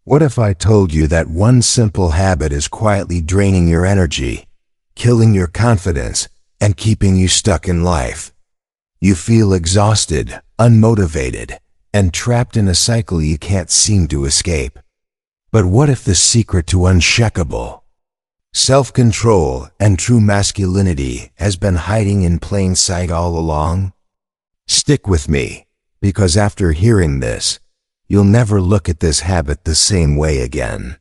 What if I told you that one simple habit is quietly draining your energy, killing your confidence, and keeping you stuck in life? You feel exhausted, unmotivated, and trapped in a cycle you can't seem to escape. But what if the secret to unshakable self-control and true masculinity has been hiding in plain sight all along? Stick with me, because after hearing this, you'll never look at this habit the same way again.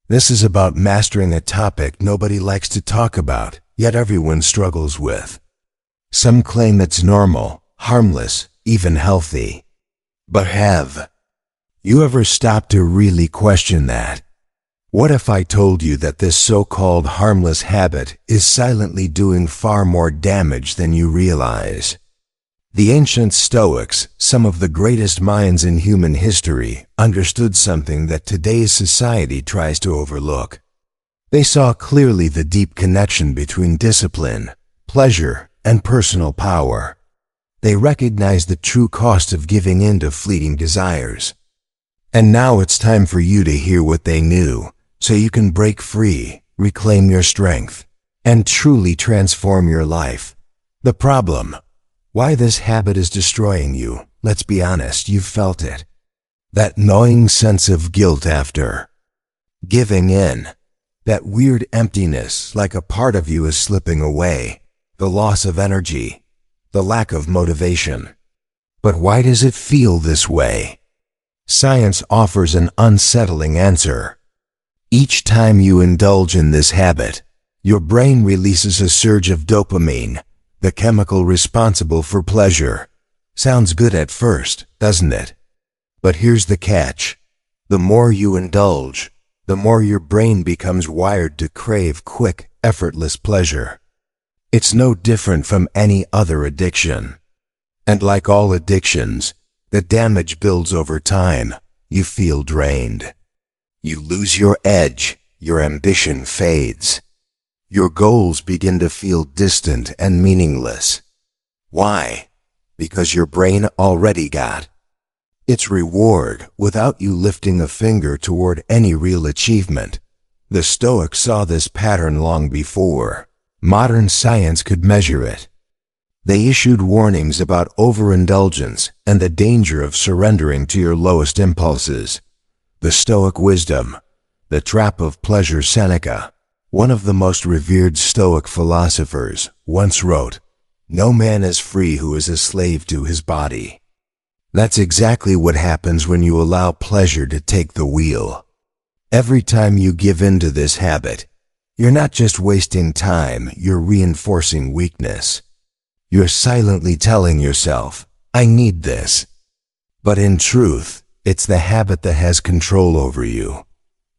This is about mastering a topic nobody likes to talk about, yet everyone struggles with. Some claim it's normal, harmless, even healthy. But have you ever stopped to really question that? What if I told you that this so-called harmless habit is silently doing far more damage than you realize? The ancient Stoics, some of the greatest minds in human history, understood something that today's society tries to overlook. They saw clearly the deep connection between discipline, pleasure, and personal power. They recognized the true cost of giving in to fleeting desires. And now it's time for you to hear what they knew, so you can break free, reclaim your strength, and truly transform your life. The problem: why this habit is destroying you, let's be honest, you've felt it. That gnawing sense of guilt after giving in. That weird emptiness, like a part of you is slipping away. The loss of energy. The lack of motivation. But why does it feel this way? Science offers an unsettling answer. Each time you indulge in this habit, your brain releases a surge of dopamine, the chemical responsible for pleasure. Sounds good at first, doesn't it? But here's the catch. The more you indulge, the more your brain becomes wired to crave quick, effortless pleasure. It's no different from any other addiction. And like all addictions, the damage builds over time. You feel drained. You lose your edge, your ambition fades. Your goals begin to feel distant and meaningless. Why? Because your brain already got its reward without you lifting a finger toward any real achievement. The Stoics saw this pattern long before modern science could measure it. They issued warnings about overindulgence and the danger of surrendering to your lowest impulses. The Stoic wisdom, the trap of pleasure. Seneca, one of the most revered Stoic philosophers, once wrote, "No man is free who is a slave to his body." That's exactly what happens when you allow pleasure to take the wheel. Every time you give in to this habit, you're not just wasting time, you're reinforcing weakness. You're silently telling yourself, "I need this." But in truth, it's the habit that has control over you.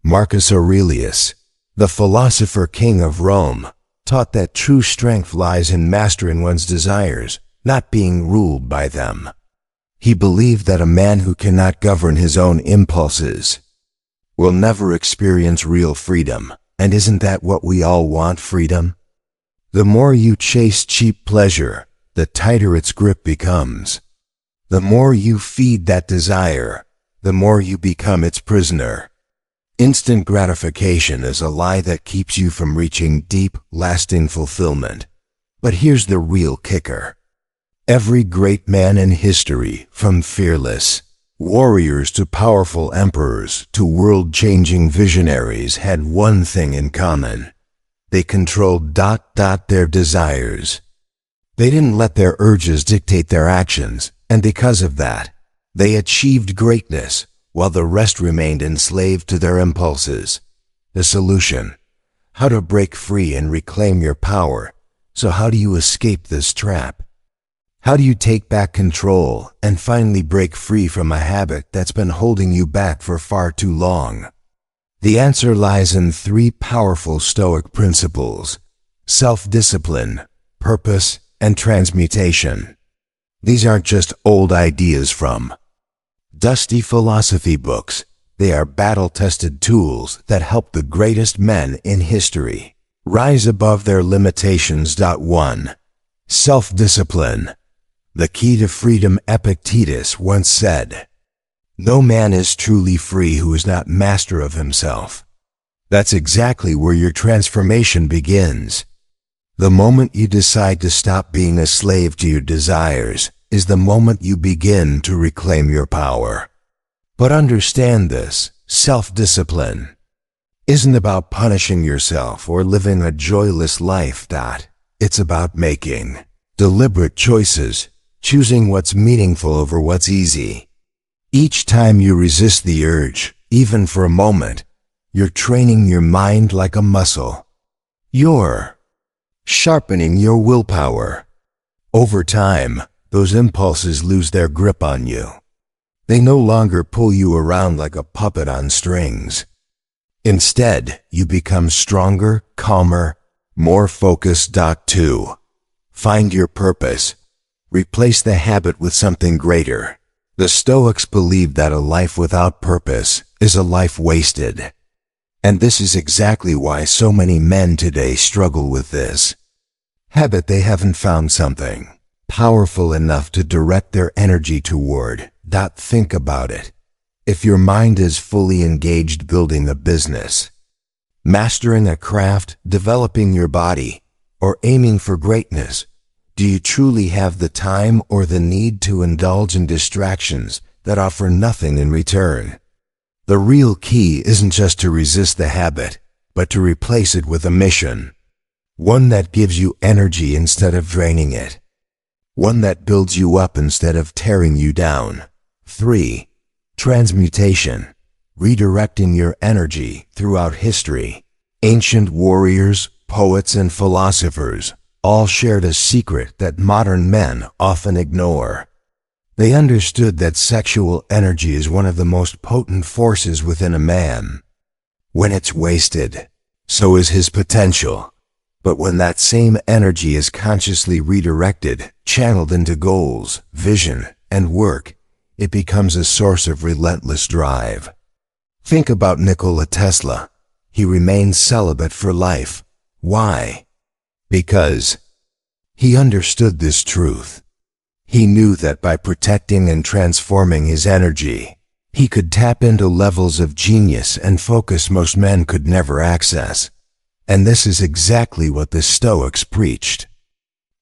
Marcus Aurelius, the philosopher king of Rome, taught that true strength lies in mastering one's desires, not being ruled by them. He believed that a man who cannot govern his own impulses will never experience real freedom. And isn't that what we all want, freedom? The more you chase cheap pleasure, the tighter its grip becomes. The more you feed that desire, the more you become its prisoner. Instant gratification is a lie that keeps you from reaching deep, lasting fulfillment. But here's the real kicker. Every great man in history, from fearless warriors to powerful emperors to world-changing visionaries, had one thing in common. They controlled their desires. They didn't let their urges dictate their actions, and because of that, they achieved greatness, while the rest remained enslaved to their impulses. The solution: how to break free and reclaim your power. So how do you escape this trap? How do you take back control and finally break free from a habit that's been holding you back for far too long? The answer lies in three powerful Stoic principles: self-discipline, purpose, and transmutation. These aren't just old ideas from dusty philosophy books. They are battle-tested tools that help the greatest men in history rise above their limitations. 1. Self-discipline. The key to freedom. Epictetus once said, No man is truly free who is not master of himself. That's exactly where your transformation begins. The moment you decide to stop being a slave to your desires is the moment you begin to reclaim your power. But understand this, self-discipline isn't about punishing yourself or living a joyless life. It's about making deliberate choices, choosing what's meaningful over what's easy. Each time you resist the urge, even for a moment, you're training your mind like a muscle. You're sharpening your willpower. Over time, those impulses lose their grip on you. They no longer pull you around like a puppet on strings. Instead, you become stronger, calmer, more focused. 2. Find your purpose. Replace the habit with something greater. The Stoics believed that a life without purpose is a life wasted. And this is exactly why so many men today struggle with this habit. They haven't found something powerful enough to direct their energy toward. Think about it. If your mind is fully engaged building a business, mastering a craft, developing your body, or aiming for greatness, do you truly have the time or the need to indulge in distractions that offer nothing in return? The real key isn't just to resist the habit, but to replace it with a mission. One that gives you energy instead of draining it. One that builds you up instead of tearing you down. 3. Transmutation. Redirecting your energy throughout history. Ancient warriors, poets, and philosophers all shared a secret that modern men often ignore. They understood that sexual energy is one of the most potent forces within a man. When it's wasted, so is his potential. But when that same energy is consciously redirected, channeled into goals, vision, and work, it becomes a source of relentless drive. Think about Nikola Tesla. He remained celibate for life. Why? Because he understood this truth. He knew that by protecting and transforming his energy, he could tap into levels of genius and focus most men could never access. And this is exactly what the Stoics preached.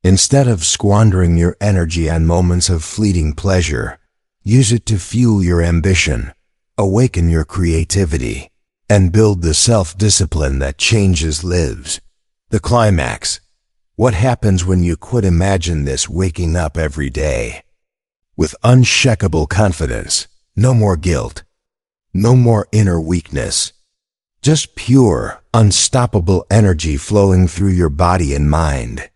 Instead of squandering your energy on moments of fleeting pleasure, use it to fuel your ambition, awaken your creativity, and build the self-discipline that changes lives. The climax. What happens when you quit? Imagine this: waking up every day with unshakable confidence, no more guilt, no more inner weakness, just pure, unstoppable energy flowing through your body and mind.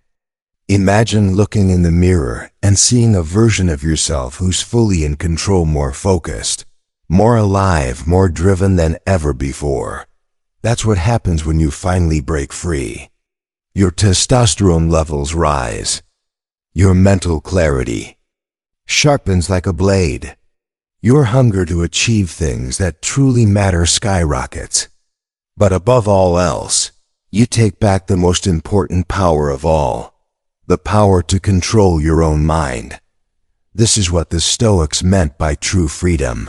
Imagine looking in the mirror and seeing a version of yourself who's fully in control, more focused, more alive, more driven than ever before. That's what happens when you finally break free. Your testosterone levels rise. Your mental clarity sharpens like a blade. Your hunger to achieve things that truly matter skyrockets. But above all else, you take back the most important power of all, the power to control your own mind. This is what the Stoics meant by true freedom.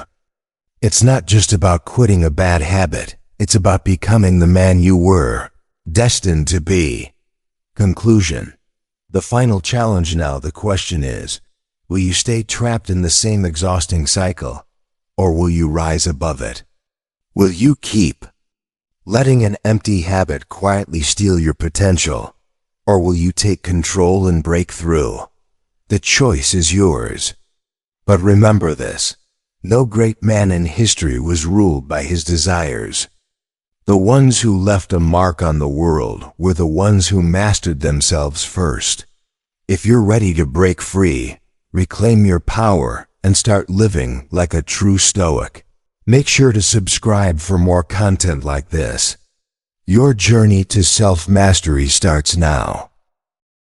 It's not just about quitting a bad habit, it's about becoming the man you were destined to be. Conclusion. The final challenge now. The question is, will you stay trapped in the same exhausting cycle, or will you rise above it? Will you keep letting an empty habit quietly steal your potential, or will you take control and break through? The choice is yours. But remember this: no great man in history was ruled by his desires. The ones who left a mark on the world were the ones who mastered themselves first. If you're ready to break free, reclaim your power, and start living like a true Stoic, make sure to subscribe for more content like this. Your journey to self-mastery starts now.